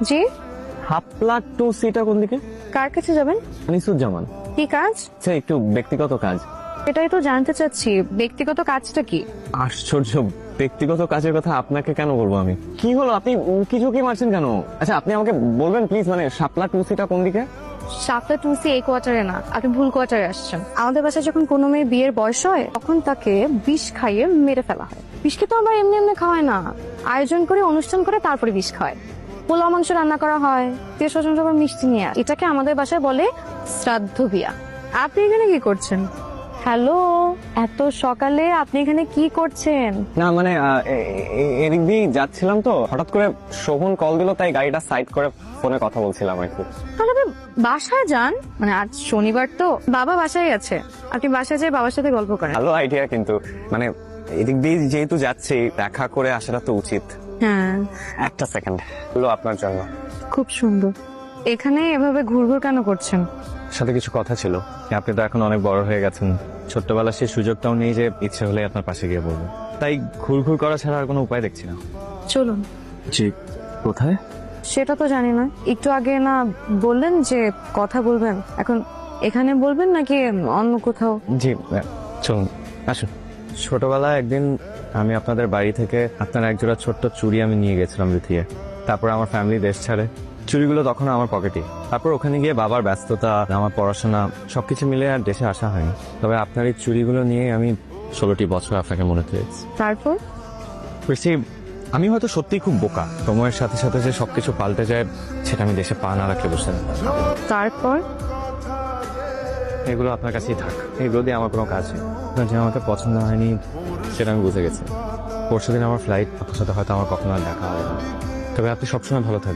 জি। হাপলা two সিটা কোন দিকে? কার কাছে যাবেন? আনিসুজ্জামান। কি কাজ? আচ্ছা, একটু ব্যক্তিগত কাজ। এটাই তো জানতে চাচ্ছি, ব্যক্তিগত কাজটা কি? আশ্চর্য, ব্যক্তিগত কাজের কথা আপনাকে কেন বলবো আমি? কি হলো, আপনি উকি ঝুঁকি মারছেন কেন? আচ্ছা, আপনি আমাকে বলবেন প্লিজ, মানে শাপলা টু সিটা কোন দিকে? শাপলা টুসি এই কোয়ার্টারে না, আপনি ভুল কোয়ার্টারে আসছেন। আমাদের বাসায় যখন কোনো মেয়ে বিয়ের বয়স হয় তখন তাকে বিষ খাইয়ে মেরে ফেলা হয়। বিষকে তো আমরা এমনি এমনি খাওয়াই না, আয়োজন করে অনুষ্ঠান করে তারপরে বিষ খাওয়ায়। পোলাও মাংস রান্না করা হয়, আত্মীয় স্বজন সবার মিষ্টি নিয়ে আসে। এটাকে আমাদের বাসায় বলে শ্রাদ্ধ বিয়া। আপনি এখানে কি করছেন? হ্যালো, এত সকালে আপনি এখানে কি করছেন? না মানে এদিক দিয়ে যাচ্ছিলাম তো, হঠাৎ করে শোভন কল দিল, তাই গাড়িটা সাইড করে ফোনে কথা বলছিলাম আর কি। তাহলে আপনি বাসায় যান, মানে আজ শনিবার তো বাবা বাসায় আছে, আপনি বাসায় যেয়ে বাবার সাথে গল্প করেন। ভালো আইডিয়া, কিন্তু মানে এদিক দিয়ে যেহেতু যাচ্ছি, দেখা করে আসাটা তো উচিত। হ্যাঁ, একটা সেকেন্ড হলো আপনার জন্য। খুব সুন্দর। এখানে এভাবে ঘুরঘুর কেন করছেন? সাথে কিছু কথা ছিল। আপনি তো এখন অনেক বড় হয়ে গেছেন, ছোট্টবেলার সেই সুযোগটাও নেই যে ইচ্ছে হলে আপনার পাশে গিয়ে বলবো। তাই ঘুরঘুর করা ছাড়া আর কোনো উপায় দেখছি না। চলুন। জি, কোথায়? সেটা তো জানি না, একটু আগে না বললেন যে কথা বলবেন, এখন এখানে বলবেন নাকি অন্য কোথাও? জি, চলুন, আসুন। ছোটবেলায় একদিন আমি আপনাদের বাড়ি থেকে আপনার একজোড়া ছোট্ট চুড়ি আমি নিয়ে গেছিলাম লুকিয়ে। তারপর আমার ফ্যামিলি দেশ ছাড়ে, চুড়িগুলো তখন আমার পকেটে। তারপর ওখানে গিয়ে বাবার ব্যস্ততা, আমার পড়াশোনা সবকিছু মিলে আর দেশে আসা হয়নি। তবে আপনার এই চুড়িগুলো নিয়ে আমি 16টি বছর আপনাকে মনে পেয়েছি। তারপর? বুঝছি, আমি হয়তো সত্যিই খুব বোকা। সময়ের সাথে সাথে যে সবকিছু পাল্টে যায় সেটা আমি দেশে পা না রাখলে বুঝতে না। তারপর এগুলো আপনার কাছেই থাক, এগুলো দিয়ে আমার কোনো কাজ নেই। আপনার যে আমাকে পছন্দ হয়নি সেটা আমি বুঝে গেছি। পরশুদিন আমার ফ্লাইট, আপনার সাথে হয়তো আমার কখনো আর দেখা হবে না। তবে আপনি সবসময় ভালো থাকবেন।